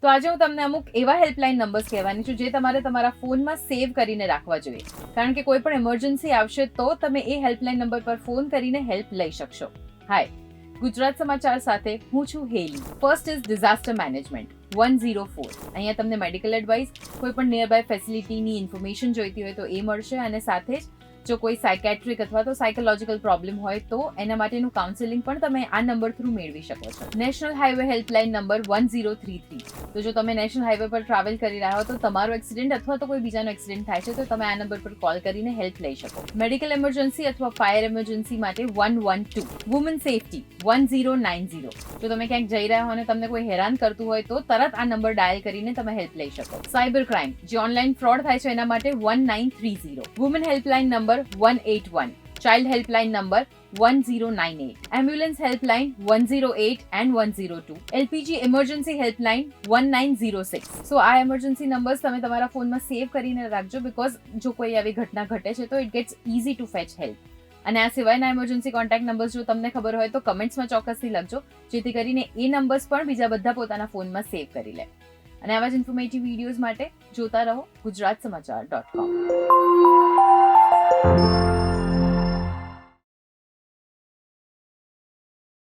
તો આજે હું તમને અમુક એવા હેલ્પલાઇન નંબર્સ કહેવાની છું જે તમારે તમારા ફોનમાં સેવ કરીને રાખવા જોઈએ, કારણ કે કોઈ પણ ઇમરજન્સી આવશે તો તમે એ હેલ્પલાઇન નંબર પર ફોન કરીને હેલ્પ લઈ શકશો. હાય, ગુજરાત સમાચાર સાથે હું છું Heli. First is disaster management 104. અહીંયા તમને મેડિકલ એડવાઇસ, કોઈ પણ નિયર બાય ફેસિલિટીની ઇન્ફોર્મેશન જોઈતી હોય તો એ મળશે, અને સાથે જ જો કોઈ સાયકેટ્રિક અથવા તો સાયકોલોજીકલ પ્રોબ્લેમ હોય તો એના માટેનું કાઉન્સેલિંગ પણ તમે આ નંબર થ્રુ મેળવી શકો છો. National highway helpline number 1033. તો જો તમે નેશનલ હાઈવે પર ટ્રાવેલ કરી રહ્યા હો તો તમારો એક્સિડન્ટ અથવા તો કોઈ બીજાનો એક્સિડન્ટ થાય છે તો તમે આ નંબર પર કોલ કરીને હેલ્પ લઈ શકો. મેડિકલ ઇમરજન્સી અથવા ફાયર ઇમરજન્સી માટે 112. Woman safety 1090. જો તમે ક્યાંક જઈ રહ્યા હો અને તમને કોઈ હેરાન કરતું હોય તો તરત આ નંબર ડાયલ કરીને તમે હેલ્પ લઈ શકો. સાયબર ક્રાઇમ, જે ઓનલાઈન ફ્રોડ થાય છે એના માટે 1930. Woman helpline number 181. Child helpline number 1098. Ambulance helpline 108 and 102. LPG emergency helpline 1906. સો આ ઇમરજન્સી નંબર્સ તમે તમારા ફોનમાં સેવ કરીને રાખજો, બીકોઝ જો કોઈ આવી ઘટના ઘટે છે તો it gates easy to fetch help. અને આ સિવાયના ઇમરજન્સી કોન્ટેક્ટ નંબર્સ જો તમને ખબર હોય તો કમેન્ટ્સમાં ચોક્કસથી લખજો, જેથી કરીને એ નંબર્સ પણ બીજા બધા પોતાના ફોનમાં સેવ કરી લે. અને આવા જ ઇન્ફોર્મેટિવ વિડીયોઝ માટે જોતા રહો ગુજરાતસમાચાર.com.